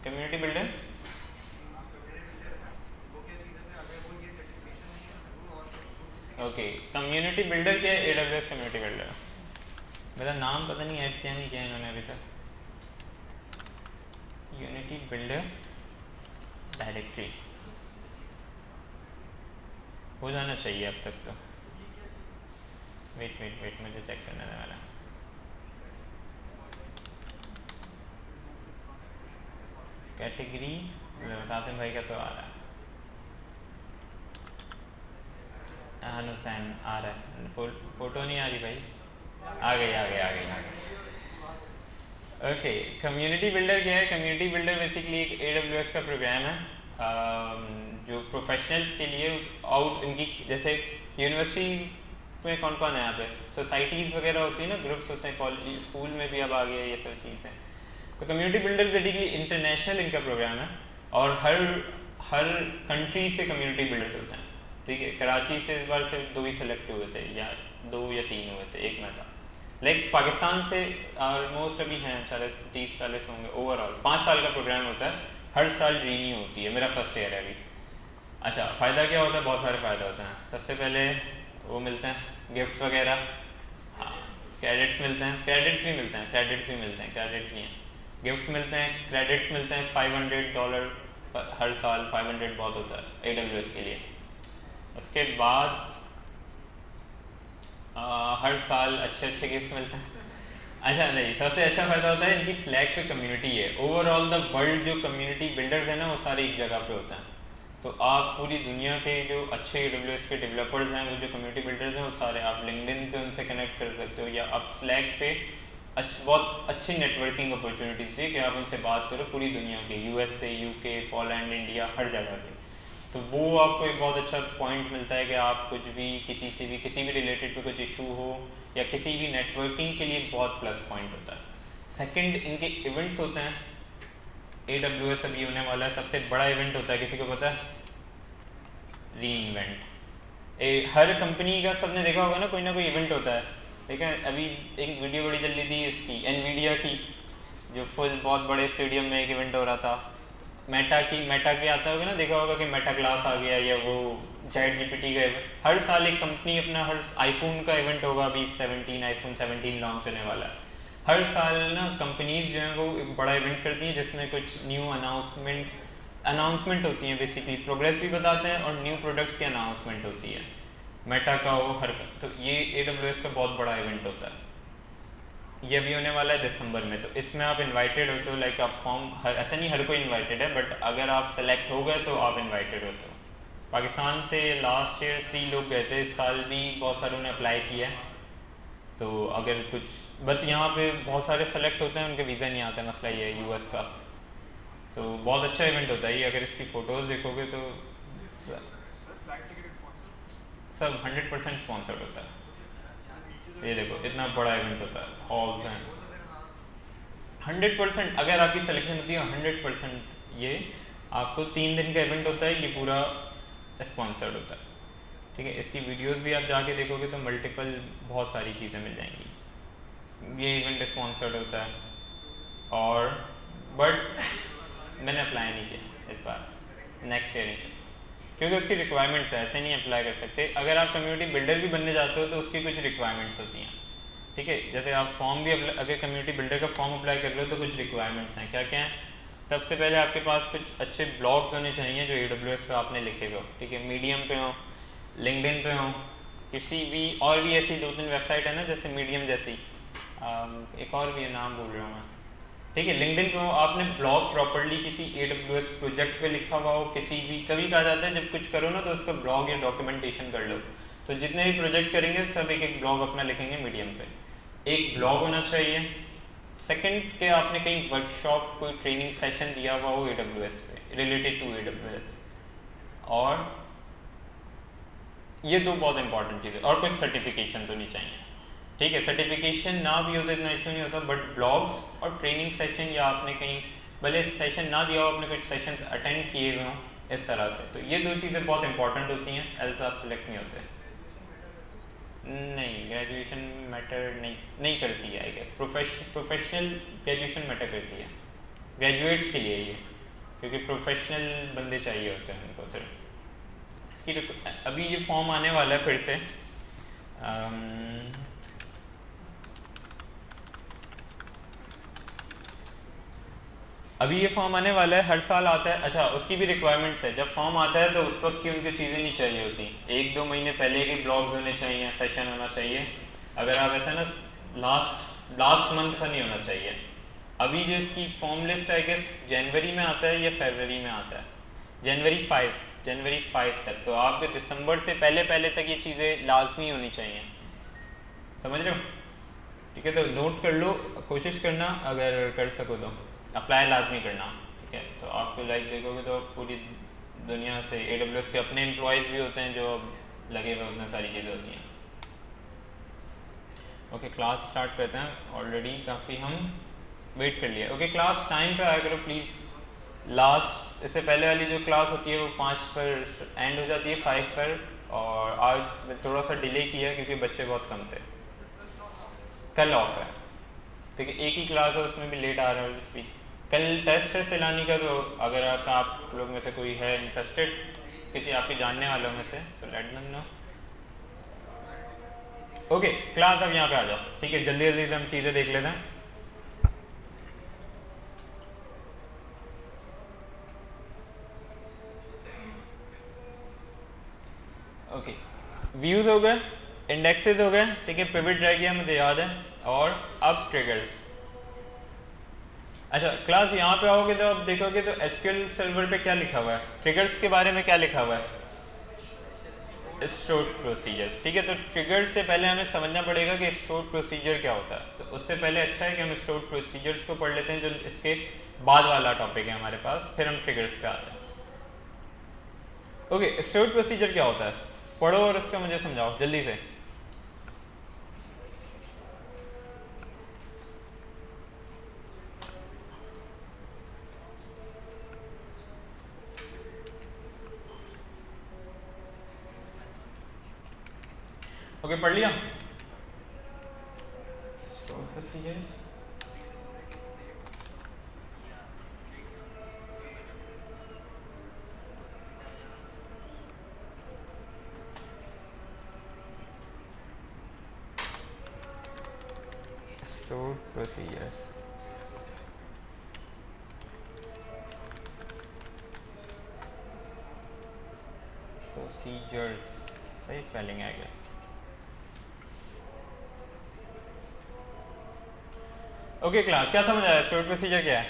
Community builder okay, community builder क्या है? AWS community builder, मेरा नाम पता नहीं ऐड किया नहीं किया इन्होंने अभी तक। यूनिटी बिल्डर डायरेक्टरी हो जाना चाहिए अब तक तो। वेट वेट वेट, मुझे चेक करने दे वाला। कैटेगरी कासिम भाई का तो आ रहा है, हुसैन आ रहा है, फोटो नहीं आ रही भाई। आ गई आ गई आ गई आ गई। ओके, कम्युनिटी बिल्डर क्या है? कम्युनिटी बिल्डर बेसिकली एक AWS का प्रोग्राम है जो प्रोफेशनल्स के लिए आउट इनकी, जैसे यूनिवर्सिटी में कौन कौन है यहाँ पे, सोसाइटीज़ वगैरह होती है ना, ग्रुप्स होते हैं, कॉलेज स्कूल में भी अब आ गया ये सब चीज़ें। तो कम्युनिटी बिल्डर बेसिकली इंटरनेशनल इनका प्रोग्राम है और हर कंट्री से कम्युनिटी बिल्डर्स होते हैं। ठीक है, कराची से इस बार सिर्फ 2 ही सेलेक्ट हुए थे, या 2 या 3 हुए थे, एक मैं था। लाइक पाकिस्तान से ऑलमोस्ट अभी हैं 30-40 होंगे ओवरऑल। 5 साल का प्रोग्राम होता है, हर साल रीन्यू होती है, मेरा फर्स्ट ईयर है अभी। अच्छा, फ़ायदा क्या होता है? बहुत सारे फ़ायदे होते हैं। सबसे पहले वो मिलते हैं गिफ्ट्स वगैरह, हाँ, क्रेडिट्स मिलते हैं, क्रेडिट्स भी मिलते हैं, क्रेडिट्स भी मिलते हैं, क्रेडिट्स भी हैं, गिफ्ट्स मिलते हैं, क्रेडिट्स मिलते हैं। $500 हर साल, 500 बहुत होता है AWS के लिए। उसके बाद हर साल अच्छे अच्छे गिफ्ट मिलते हैं। अच्छा नहीं, सबसे अच्छा फ़ायदा होता है इनकी स्लैक पे कम्युनिटी है। ओवरऑल द वर्ल्ड जो कम्युनिटी बिल्डर्स हैं ना, वो सारे एक जगह पे होते हैं। तो आप पूरी दुनिया के जो अच्छे AWS के डेवलपर्स हैं, वो जो कम्युनिटी बिल्डर्स हैं, वो सारे आप लिंक्डइन पे उनसे कनेक्ट कर सकते हो, या आप स्लैक पे बहुत अच्छी नेटवर्किंग अपॉर्चुनिटीज़ थी कि आप उनसे बात करो पूरी दुनिया के, US से, UK, पोलैंड, इंडिया, हर जगह के। तो वो आपको एक बहुत अच्छा पॉइंट मिलता है कि आप कुछ भी किसी से भी किसी भी रिलेटेड पे कुछ इशू हो, या किसी भी नेटवर्किंग के लिए बहुत प्लस पॉइंट होता है। सेकंड, इनके इवेंट्स होते हैं। AWS अभी होने वाला है, सबसे बड़ा इवेंट होता है, किसी को पता है? री इन्वेंट। हर कंपनी का सबने देखा होगा ना कोई इवेंट होता है। ठीक है, अभी एक वीडियो बड़ी चल रही थी इसकी, एनवीडिया की, जो फुल बहुत बड़े स्टेडियम में एक इवेंट हो रहा था। मेटा की आता होगा ना, देखा होगा कि मेटा क्लास आ गया, या वो ChatGPT का इवेंट। हर साल एक कंपनी अपना, हर आईफोन का इवेंट होगा, अभी आईफोन 17 लॉन्च होने वाला है। हर साल ना कंपनीज जो हैं वो एक बड़ा इवेंट करती हैं जिसमें कुछ न्यू अनाउंसमेंट होती हैं, बेसिकली प्रोग्रेस भी बताते हैं और न्यू प्रोडक्ट्स की अनाउंसमेंट होती है। मेटा का वो तो ये AWS का बहुत बड़ा इवेंट होता है। ये अभी होने वाला है दिसंबर में, तो इसमें आप इनवाइटेड होते हो। लाइक आप ऐसा नहीं हर कोई इनवाइटेड है, बट अगर आप सेलेक्ट हो गए तो आप इनवाइटेड होते हो। पाकिस्तान से लास्ट ईयर 3 लोग गए थे, इस साल भी बहुत सारों ने अप्लाई किया है। तो अगर कुछ, बट यहाँ पे बहुत सारे सेलेक्ट होते हैं, उनके वीज़ा नहीं आते, मसला ये है US का। तो बहुत अच्छा इवेंट होता है ये, अगर इसकी फ़ोटोज़ देखोगे तो सब 100% स्पॉन्सर्ड होता है। ये देखो, इतना बड़ा इवेंट होता है, हॉल्स हैं। 100%, अगर आपकी सिलेक्शन होती है 100%, ये आपको 3 दिन का इवेंट होता है, ये पूरा स्पॉन्सर्ड होता है। ठीक है, इसकी वीडियोस भी आप जाके देखोगे तो मल्टीपल बहुत सारी चीज़ें मिल जाएंगी। ये इवेंट स्पॉन्सर्ड होता है, और बट मैंने अप्लाई नहीं किया इस बार, नेक्स्ट ईयर ही, क्योंकि उसकी रिक्वायरमेंट्स है, ऐसे नहीं अप्लाई कर सकते। अगर आप कम्युनिटी बिल्डर भी बनने जाते हो तो उसकी कुछ रिक्वायरमेंट्स होती हैं। ठीक है, जैसे आप फॉर्म भी अगर कम्युनिटी बिल्डर का फॉर्म अप्लाई कर रहे हो तो कुछ रिक्वायरमेंट्स हैं। क्या क्या हैं? सबसे पहले आपके पास कुछ अच्छे ब्लॉग्स होने चाहिए जो AWS पे आपने लिखे हुए हो। ठीक है, मीडियम पे हो, लिंक्डइन पे हो, किसी भी और भी ऐसी 2-3 वेबसाइट है ना, जैसे मीडियम जैसी, एक और भी है, नाम भूल रहा हूँ मैं। ठीक है, लिंक्डइन पे हो, आपने ब्लॉग प्रॉपर्ली किसी AWS प्रोजेक्ट पे लिखा हुआ हो, किसी भी, तभी कहा जाता है जब कुछ करो ना तो उसका ब्लॉग या डॉक्यूमेंटेशन कर लो। तो जितने भी प्रोजेक्ट करेंगे सब एक एक ब्लॉग अपना लिखेंगे मीडियम पे, एक ब्लॉग होना चाहिए। सेकंड के आपने कहीं वर्कशॉप कोई ट्रेनिंग सेशन दिया हुआ हो AWS पे, रिलेटेड टू AWS। और ये 2 बहुत इंपॉर्टेंट चीज़ है, और कुछ सर्टिफिकेशन तो नहीं चाहिए। ठीक है, सर्टिफिकेशन ना भी हो तो इतना इशू नहीं होता, बट ब्लॉग्स और ट्रेनिंग सेशन, या आपने कहीं भले सेशन ना दिया हो, आपने कुछ सेशन अटेंड किए हुए हों इस तरह से, तो ये 2 चीज़ें बहुत इंपॉर्टेंट होती हैं, एल्स आप सेलेक्ट नहीं होते। नहीं, ग्रेजुएशन मैटर नहीं करती है, I guess. Professional graduation matter करती है। ग्रेजुएट्स के लिए ये, क्योंकि प्रोफेशनल बंदे चाहिए होते हैं उनको सिर्फ इसकी। अभी ये फॉर्म आने वाला है फिर से। अभी ये फॉर्म आने वाला है, हर साल आता है। अच्छा, उसकी भी रिक्वायरमेंट्स है। जब फॉर्म आता है तो उस वक्त की उनकी चीज़ें नहीं चाहिए होती, 1-2 महीने पहले के ब्लॉग्स होने चाहिए, सेशन होना चाहिए। अगर आप ऐसा ना लास्ट मंथ का नहीं होना चाहिए। अभी जो इसकी फॉर्म लिस्ट है कि जनवरी में आता है या फरवरी में आता है, जनवरी 5 तक। तो आपके दिसंबर से पहले तक ये चीज़ें लाजमी होनी चाहिए, समझ रहे हो? ठीक है, तो नोट कर लो, कोशिश करना अगर कर सको तो अप्लाई लाजमी करना। ठीक है, तो आपको लाइक देखोगे तो पूरी दुनिया से AWS के अपने एम्प्लॉयज़ भी होते हैं जो लगे हुए उतनी सारी चीज़ें होती हैं। ओके, क्लास स्टार्ट करते हैं। ऑलरेडी काफ़ी हम वेट कर लिया। ओके, क्लास टाइम पे आया करो प्लीज़। लास्ट इससे पहले वाली जो क्लास होती है वो 5 पर एंड हो जाती है, 5 पर। और आज थोड़ा सा डिले किया क्योंकि बच्चे बहुत कम थे। कल ऑफ है, ठीक है, एक ही क्लास है, उसमें भी लेट आ रहा है इसलिए। कल टेस्ट है सैलानी का, तो अगर आप लोग में से कोई है इंटरेस्टेड, किसी आपके जानने वालों में से, तो let them know. Okay, class अब यहाँ पे आ जाओ। ठीक है, जल्दी जल्दी से हम चीज़ें देख लेते हैं। ओके, व्यूज़ हो गए, इंडेक्सेस हो गए, ठीक है, पिवट रह गया मुझे याद है, और अब ट्रिगर्स। अच्छा, क्लास यहाँ पे आओगे तो अब देखोगे तो एसक्यूएल सर्वर पे क्या लिखा हुआ है, ट्रिगर्स के बारे में क्या लिखा हुआ है, स्टोर्ड प्रोसीजर्स। ठीक है, तो ट्रिगर्स से पहले हमें समझना पड़ेगा कि स्टोर्ड प्रोसीजर क्या होता है। तो उससे पहले अच्छा है कि हम स्टोर्ड प्रोसीजर्स को पढ़ लेते हैं, जो इसके बाद वाला टॉपिक है हमारे पास, फिर हम ट्रिगर्स पे आते हैं। ओके, स्टोर्ड प्रोसीजर क्या होता है, पढ़ो और उसका मुझे समझाओ जल्दी से। ओके, पढ़ लिया stored procedures. Stored procedures. Procedures, सही स्पेलिंग है क्या? ओके क्लास, क्या समझ आया? स्टोर्ड प्रोसीजर क्या है?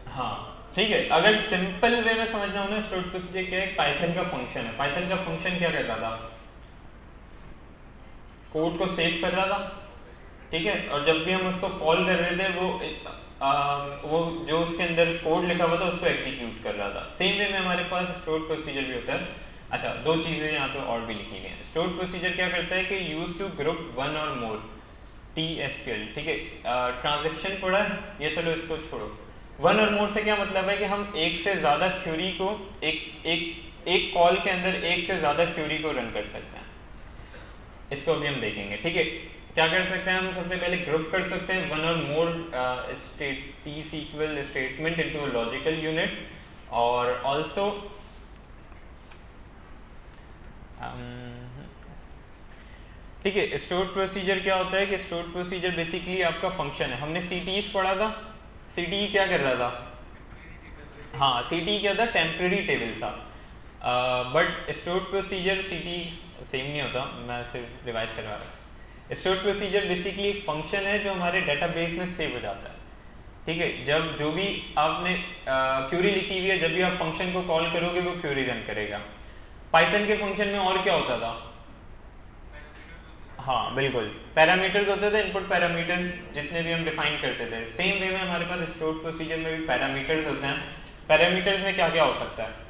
हाँ ठीक है, अगर सिंपल वे में समझना हो ना, स्टोर्ड प्रोसीजर क्या है, पाइथन का फंक्शन है। पाइथन का फंक्शन क्या कर रहा था, कोड को सेव कर रहा था, ठीक है, और जब भी हम उसको कॉल कर रहे थे वो जो उसके अंदर कोड लिखा हुआ था उसको एग्जीक्यूट कर रहा था। सेम वे में हमारे पास स्टोर्ड प्रोसीजर भी होता है। अच्छा, दो चीज़ें यहाँ पे और भी लिखी गई हैं। स्टोर्ड प्रोसीजर क्या करता है कि यूज टू ग्रुप वन और मोर TSQL, ठीक है, ट्रांजेक्शन पढ़ा है ये, चलो इसको छोड़ो। वन और मोर से क्या मतलब है कि हम एक से ज़्यादा क्यूरी को एक कॉल के अंदर एक से ज़्यादा क्यूरी को रन कर सकते हैं। इसको अभी हम देखेंगे, ठीक है। क्या कर सकते हैं हम, सबसे पहले ग्रुप कर सकते हैं वन और मोर T-SQL statement into logical unit, और ऑल्सो ठीक है। स्टोर्ड प्रोसीजर क्या होता है कि स्टोर्ड प्रोसीजर बेसिकली आपका फंक्शन है। हमने CTEs पढ़ा था, CTE क्या कर रहा था, हाँ CTE क्या था, टेम्परेरी टेबल था। But stored procedure CTE same नहीं होता, मैं सिर्फ रिवाइज करवा रहा हूँ। स्टोर्ड प्रोसीजर बेसिकली एक फंक्शन है जो हमारे डेटाबेस में सेव हो जाता है, ठीक है। जब जो भी आपने क्यूरी लिखी हुई है, जब भी आप फंक्शन को कॉल करोगे वो क्यूरी रन करेगा। पाइथन के फंक्शन में और क्या होता था, हाँ बिल्कुल, पैरामीटर्स होते थे, इनपुट पैरामीटर्स जितने भी हम डिफाइन करते थे। सेम वे में हमारे पास स्टोर्ड प्रोसीजर में भी पैरामीटर्स होते हैं। पैरामीटर्स में क्या क्या हो सकता है,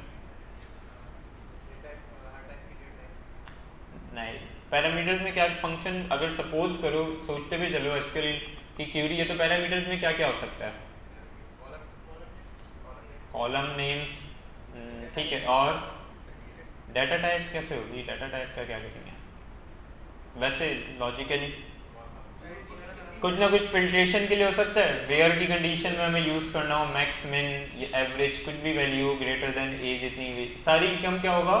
नहीं, पैरामीटर्स में क्या फंक्शन, अगर सपोज करो, सोचते भी चलो एसक्यूएल की क्यूरी है तो पैरामीटर्स में क्या क्या हो सकता है, कॉलम नेम्स, ठीक है, और डाटा टाइप कैसे होगी, डाटा टाइप का क्या करेंगे वैसे लॉजिकली, कुछ ना कुछ फिल्ट्रेशन के लिए हो सकता है, वेयर की कंडीशन में हमें यूज़ करना हो मैक्स मिन एवरेज कुछ भी वैल्यू ग्रेटर देन ए जितनी भी सारी हम क्या होगा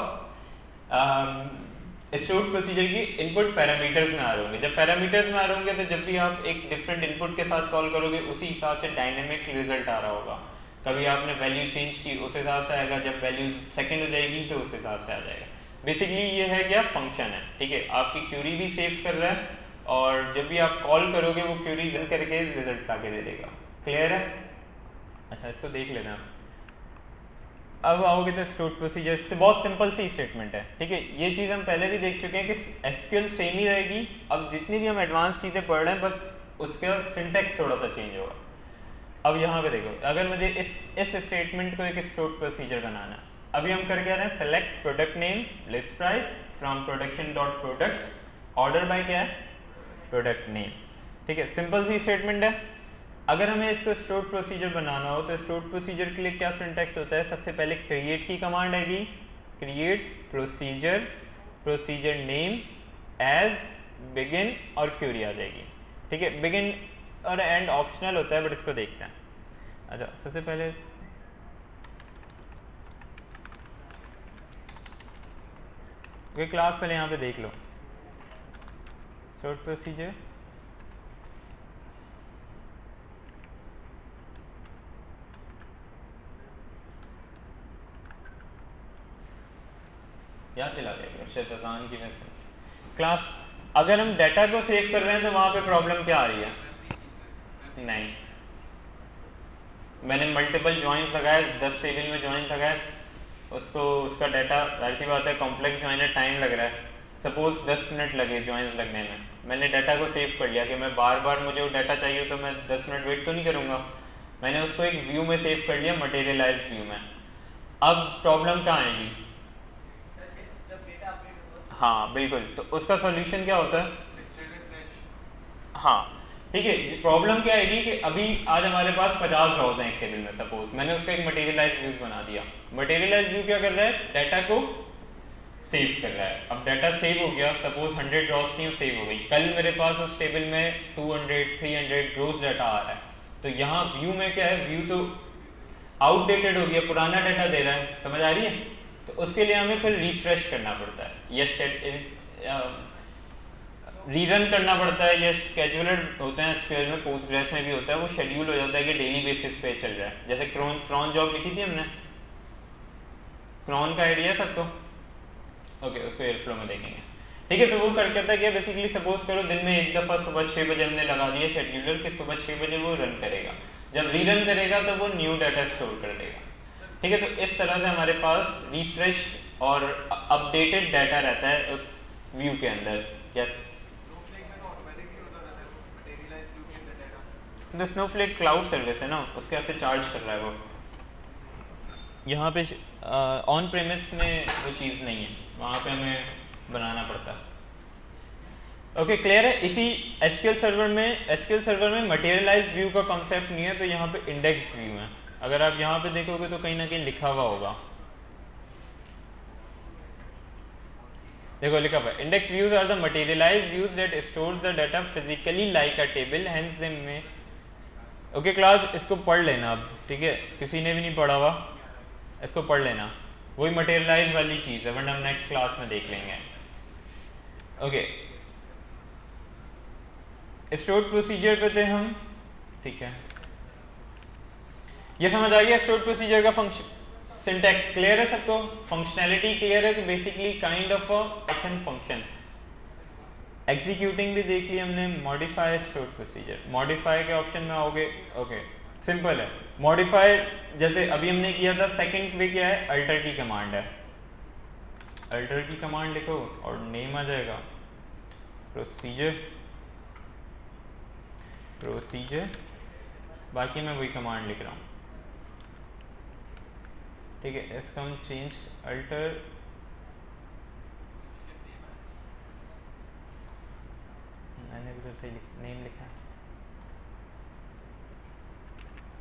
स्टोर्ड प्रोसीजर की इनपुट पैरामीटर्स में आ रहे होंगे। जब पैरामीटर्स में आ रहे होंगे तो जब भी आप एक डिफरेंट इनपुट के साथ कॉल करोगे उसी हिसाब से डायनेमिक रिजल्ट आ रहा होगा। कभी आपने वैल्यू चेंज की उस हिसाब से आएगा, जब वैल्यू सेकंड हो जाएगी तो उस हिसाब से आ जाएगा। बेसिकली ये है क्या फंक्शन है, ठीक है, आपकी क्यूरी भी सेव कर रहा है और जब भी आप कॉल करोगे वो क्यूरी रन करके रिजल्ट आके दे देगा। क्लियर है? अच्छा इसको देख लेना। अब आओगे तो स्टोर्ड प्रोसीजर से बहुत सिंपल सी स्टेटमेंट है, ठीक है, ये चीज़ हम पहले भी देख चुके हैं कि एसक्यूएल सेम ही रहेगी। अब जितनी भी हम एडवांस चीज़ें पढ़ रहे हैं बस उसका सिंटैक्स थोड़ा सा चेंज होगा। अब यहाँ पे देखो, अगर मुझे इस स्टेटमेंट को एक स्टोर्ड प्रोसीजर बनाना है, अभी हम करके आ रहे हैं select product name list price from production dot products, order by क्या है प्रोडक्ट नेम, ठीक है, सिंपल सी स्टेटमेंट है। अगर हमें इसको स्टोर्ड प्रोसीजर बनाना हो तो स्टोर्ड प्रोसीजर के लिए क्या सिंटैक्स होता है, सबसे पहले क्रिएट की कमांड आएगी, create procedure procedure name as begin और क्यूरी आ जाएगी, ठीक है। बिगिन और एंड ऑप्शनल होता है बट इसको देखते हैं। अच्छा सबसे पहले क्लास पहले यहाँ पे देख लो स्टोर्ड प्रोसीजर, याद दिला देगा शैतान की वजह से। क्लास अगर हम डाटा को सेव कर रहे हैं तो वहाँ पे प्रॉब्लम क्या आ रही है? नहीं, मैंने मल्टीपल जॉइंट लगाए, 10 टेबल में जॉइंट लगाए, उसको उसका डाटा जाहिर सी बात है कॉम्प्लेक्स जॉइन है, टाइम लग रहा है, सपोज 10 मिनट लगे जॉइंट लगने में, मैंने डाटा को सेव कर लिया कि मैं बार बार मुझे वो डाटा चाहिए तो मैं 10 मिनट वेट तो नहीं करूँगा, मैंने उसको एक व्यू में सेव कर लिया, मटेरियलाइज व्यू में। अब प्रॉब्लम कहाँ आएगी? हाँ बिल्कुल, तो उसका सोल्यूशन क्या होता है? हाँ ठीक है, प्रॉब्लम क्या आएगी कि अभी आज हमारे पास 50 रॉज हैं एक टेबल में, सपोज मैंने उसका एक मटेरियलाइज व्यू बना दिया। मटेरियलाइज व्यू क्या कर रहा है? डाटा को सेव कर रहा है। अब डाटा सेव हो गया, सपोज 100 रॉज थी, सेव हो गई, कल मेरे पास उस टेबल में 200 300 रोज डाटा आ रहा है, तो यहाँ व्यू में क्या है, व्यू तो आउटडेटेड हो गया, पुराना डाटा दे रहा है, समझ आ रही है? तो उसके लिए हमें फिर रिफ्रेश करना पड़ता है, यस रीरन करना पड़ता है, ये स्केड्यूलर होते हैं, स्केड्यूल में पोस्टग्रेस में भी होता है, वो शेड्यूल हो जाता है कि डेली बेसिस पे चल रहा है। जैसे क्रॉन जॉब लिखी थी हमने, क्रॉन का आइडिया है सबको? ओके, उसको एयरफ्लो में देखेंगे, ठीक है। तो वो कर कहता है कि बेसिकली सपोज करो दिन में एक दफ़ा सुबह 6 बजे हमने लगा दिया शेड्यूलर कि सुबह 6 बजे वो रन करेगा, जब रीरन करेगा तो वो न्यू डाटा स्टोर कर देगा, ठीक है। तो इस तरह से हमारे पास रिफ्रेश और अपडेटेड डाटा रहता है उस व्यू के अंदर। यस, तो स्नोफ्लेक क्लाउड सर्विस है ना, उसके आपसे चार्ज कर रहा है वो, यहाँ पे ऑन प्रेमिस में वो चीज़ नहीं है, वहाँ पे हमें बनाना पड़ता है। ओके क्लियर है? इसी एसक्यूएल सर्वर में मटेरियलाइज्ड व्यू का कॉन्सेप्ट नहीं है, तो यहाँ पे इंडेक्स्ड व्यू है। अगर आप यहाँ पे देखोगे तो कहीं ना कहीं लिखा हुआ होगा, देखो लिखा हुआ है index views are the materialised views that stores the data physically like a table, hence they में। ओके क्लास, इसको पढ़ लेना अब, ठीक है, किसी ने भी नहीं पढ़ा हुआ, इसको पढ़ लेना, वही मटेरियलाइज वाली चीज़ है, वरना हम नेक्स्ट क्लास में देख लेंगे। ओके, स्टोर्ड प्रोसीजर पे थे हम, ठीक है, ये समझ आ गया स्टोर्ड प्रोसीजर का फंक्शन, सिंटैक्स क्लियर है सबको, फंक्शनैलिटी क्लियर है कि basically kind of a Python function. Executing भी देख लिया हमने, मॉडिफाई स्टोर्ड प्रोसीजर, मॉडिफाई के ऑप्शन में आओगे, ओके सिंपल है मॉडिफाई, जैसे अभी हमने किया था, सेकंड पे क्या है, अल्टर की कमांड है, अल्टर की कमांड लिखो और नेम आ जाएगा प्रोसीजर, बाकी मैं वही कमांड लिख रहा हूँ, ठीक है। इसका हम चेंज अल्टर, मैंने भी तो सही नेम लिखा है,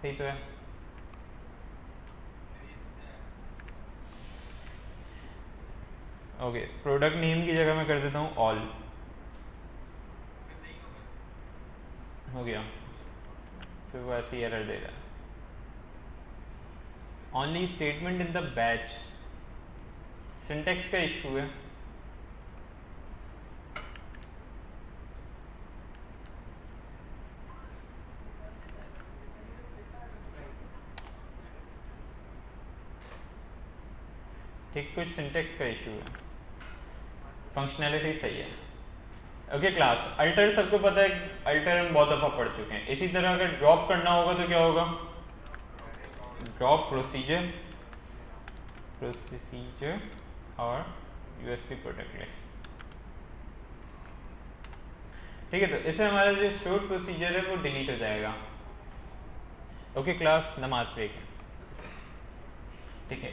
सही तो है। ओके, प्रोडक्ट नेम की जगह मैं कर देता हूँ ऑल, हो गया, फिर वो ऐसी एरर दे रहा है। Only statement in the batch, syntax का इशू है। ठीक, कुछ सिंटेक्स का इशू है, फंक्शनैलिटी सही है। ओके क्लास, अल्टर सबको पता है, अल्टर हम बहुत दफ़ा पढ़ चुके हैं। इसी तरह अगर ड्रॉप करना होगा तो क्या होगा, ड्रॉप प्रोसीजर और यूएसपी प्रोटेक्ट लिस्ट। ठीक है, तो इससे हमारा जो स्टोर प्रोसीजर है वो डिलीट हो जाएगा। ओके क्लास, नमाज ब्रेक है। ठीक है।